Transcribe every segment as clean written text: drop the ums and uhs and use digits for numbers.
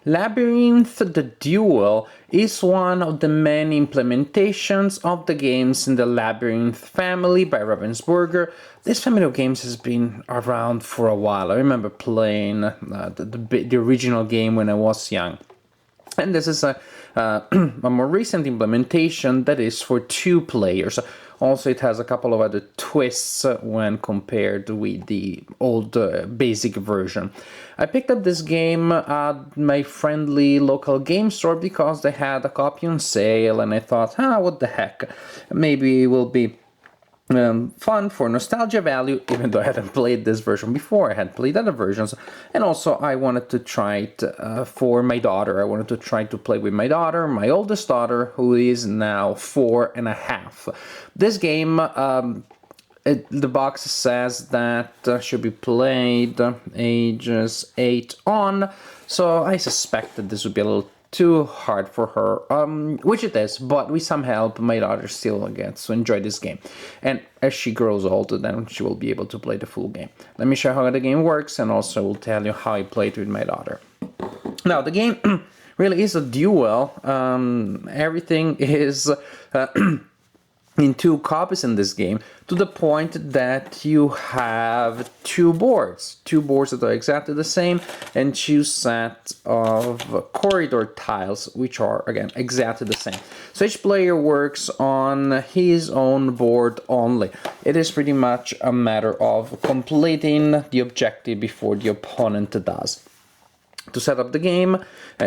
Labyrinth the Duel is one of the many implementations of the games in the Labyrinth family by Ravensburger. This family of games has been around for a while. I remember playing the original game when I was young. And this is a more recent implementation that is for 2 players. Also, it has a couple of other twists when compared with the old basic version. I picked up this game at my friendly local game store because they had a copy on sale, and I thought, what the heck, maybe it will be fun for nostalgia value, even though I hadn't played this version before. I had played other versions, and also I wanted to try it for my daughter. I wanted to try to play with my daughter, my oldest daughter, who is now 4.5. This game, the box says that should be played ages 8 on, so I suspect that this would be a little too hard for her, which it is, but with some help my daughter still gets to enjoy this game, and as she grows older then she will be able to play the full game. Let me show you how the game works, and also will tell you how I played with my daughter. Now the game really is a duel. Everything is in 2 copies in this game, to the point that you have 2 boards that are exactly the same, and 2 sets of corridor tiles, which are, again, exactly the same. So each player works on his own board only. It is pretty much a matter of completing the objective before the opponent does. To set up the game,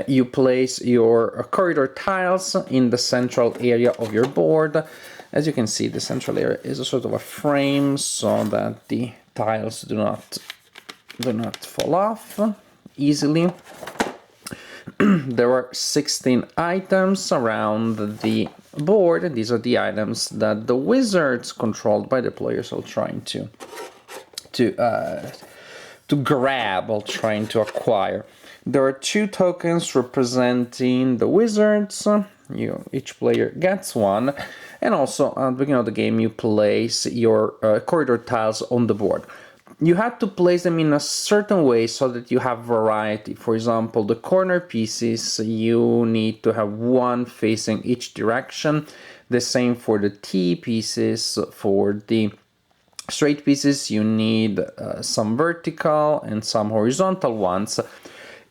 you place your corridor tiles in the central area of your board. As you can see, the central area is a sort of a frame so that the tiles do not fall off easily. There are 16 items around the board. These are the items that the wizards controlled by the players are trying to grab or trying to acquire. There are 2 tokens representing the wizards. Each player gets one, and also at the beginning of the game you place your corridor tiles on the board. You have to place them in a certain way so that you have variety. For example, the corner pieces, you need to have one facing each direction. The same for the T pieces. For the straight pieces you need some vertical and some horizontal ones.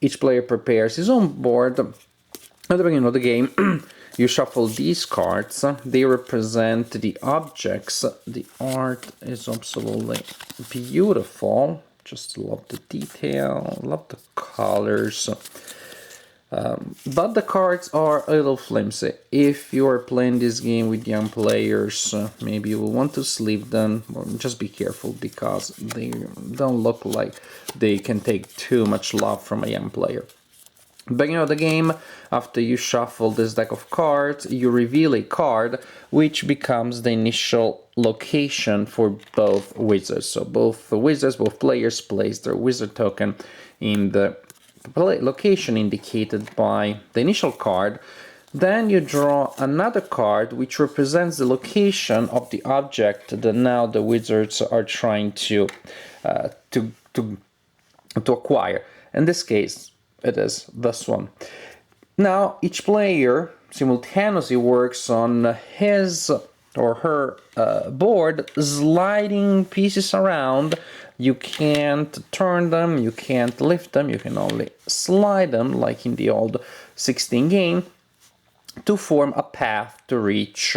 Each player prepares his own board. At the beginning of the game, you shuffle these cards. They represent the objects. The art is absolutely beautiful. Just love the detail, love the colors. But the cards are a little flimsy. If you are playing this game with young players, maybe you will want to sleeve them. Or just be careful, because they don't look like they can take too much love from a young player. Beginning of the game, after you shuffle this deck of cards, you reveal a card which becomes the initial location for both wizards. So both players place their wizard token in the location indicated by the initial card. Then you draw another card which represents the location of the object that now the wizards are trying to acquire. In this case, it is this one. Now each player simultaneously works on his or her board, sliding pieces around. You can't turn them, you can't lift them, you can only slide them like in the old 16 game to form a path to reach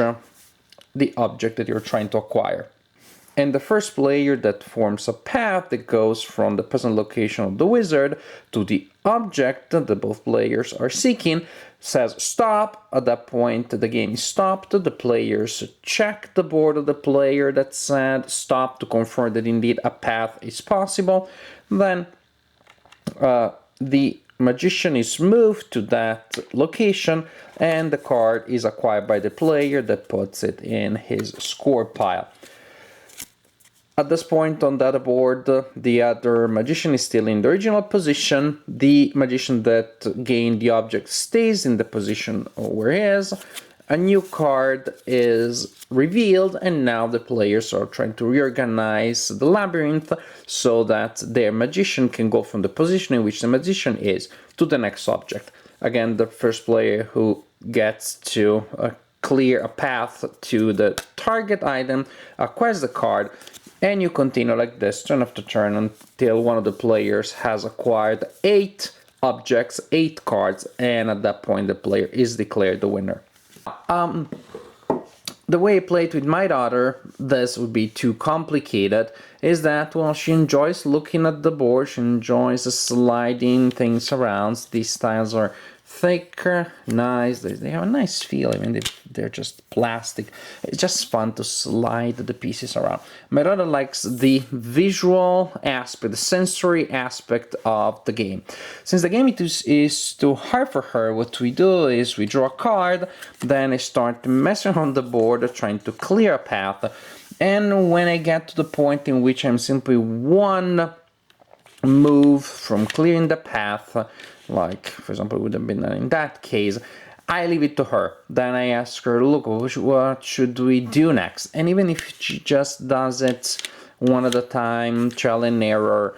the object that you're trying to acquire. And the first player that forms a path that goes from the present location of the wizard to the object that both players are seeking says stop. At that point the game is stopped. The players check the board of the player that said stop to confirm that indeed a path is possible. Then the magician is moved to that location, and the card is acquired by the player that puts it in his score pile. At this point on the other board, the other magician is still in the original position. The magician that gained the object stays in the position where he is, a new card is revealed, and now the players are trying to reorganize the labyrinth so that their magician can go from the position in which the magician is to the next object. Again, the first player who gets to clear a path to the target item acquires the card, and you continue like this turn after turn until one of the players has acquired 8 objects, 8 cards, and at that point the player is declared the winner. The way I play it with my daughter, this would be too complicated, is that, well, she enjoys looking at the board, she enjoys sliding things around. These tiles are thicker, nice, they have a nice feel, I mean, they're just plastic. It's just fun to slide the pieces around. My daughter likes the visual aspect, the sensory aspect of the game. Since the game is too hard for her, what we do is we draw a card, then I start messing around the board, trying to clear a path, and when I get to the point in which I'm simply one move from clearing the path, like for example it would have been in that case, I leave it to her. Then I ask her, look, what should we do next? And even if she just does it one at a time, trial and error,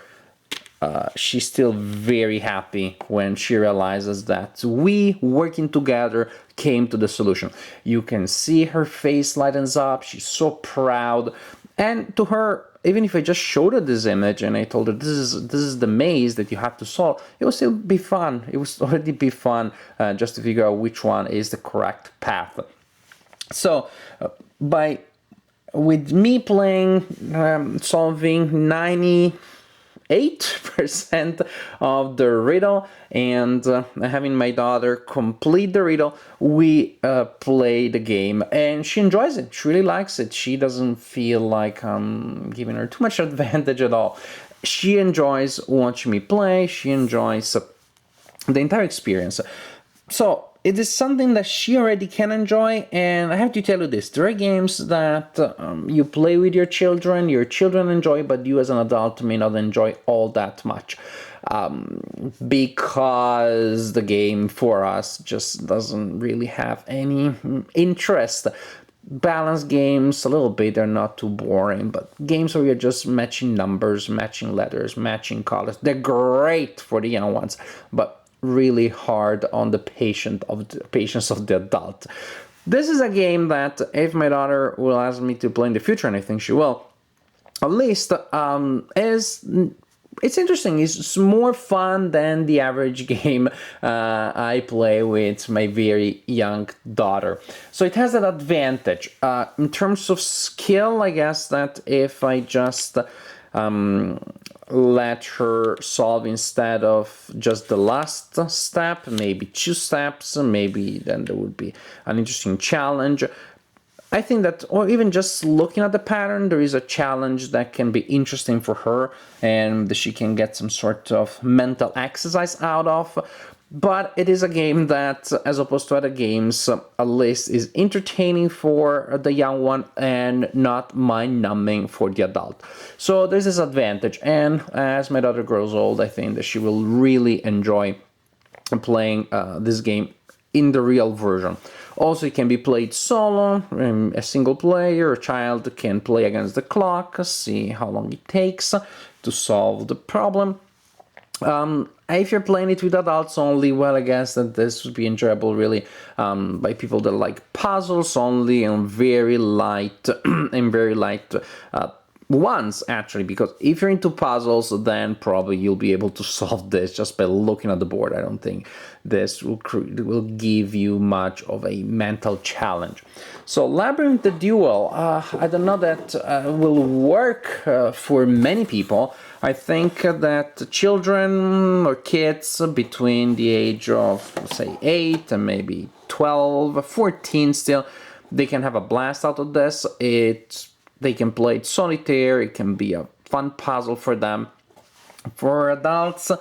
she's still very happy when she realizes that we, working together, came to the solution. You can see her face lightens up, she's so proud, and to her, even if I just showed her this image and I told her this is the maze that you have to solve, it would still be fun. It would already be fun just to figure out which one is the correct path. So with me playing, solving 98% of the riddle and having my daughter complete the riddle, we play the game and she enjoys it. She really likes it. She doesn't feel like I'm giving her too much advantage at all. She enjoys watching me play. She enjoys the entire experience. So it is something that she already can enjoy, and I have to tell you this, there are games that you play with your children enjoy, but you as an adult may not enjoy all that much. Because the game for us just doesn't really have any interest. Balanced games, a little bit, they're not too boring, but games where you're just matching numbers, matching letters, matching colors, they're great for the young ones, but really hard on the patience of the adult. This is a game that if my daughter will ask me to play in the future, and I think she will, at least it's interesting. It's more fun than the average game I play with my very young daughter. So it has an advantage. In terms of skill, I guess that if I just let her solve instead of just the last step, maybe 2 steps, maybe then there would be an interesting challenge. I think that, or even just looking at the pattern, there is a challenge that can be interesting for her and she can get some sort of mental exercise out of. But it is a game that, as opposed to other games, at least is entertaining for the young one and not mind-numbing for the adult. So there's this advantage, and as my daughter grows old, I think that she will really enjoy playing this game in the real version. Also, it can be played solo, a single player, a child can play against the clock, see how long it takes to solve the problem. If you're playing it with adults only, well, I guess that this would be enjoyable really by people that like puzzles only and very light ones, actually, because if you're into puzzles, then probably you'll be able to solve this just by looking at the board. I don't think this will give you much of a mental challenge. So Labyrinth the Duel, I don't know that will work for many people. I think that children or kids between the age of, say, 8 and maybe 12, 14 still, they can have a blast out of this. They can play it solitaire, it can be a fun puzzle for them. For adults,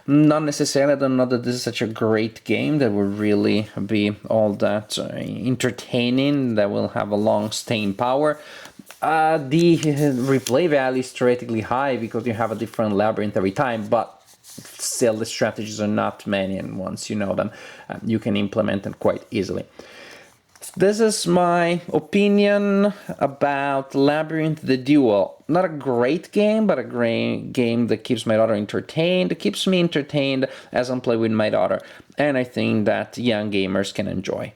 not necessarily. I don't know that this is such a great game that will really be all that entertaining, that will have a long staying power. The replay value is theoretically high because you have a different labyrinth every time, but still the strategies are not many, and once you know them, you can implement them quite easily. This is my opinion about Labyrinth the Duel. Not a great game, but a great game that keeps my daughter entertained. It keeps me entertained as I'm playing with my daughter. And I think that young gamers can enjoy.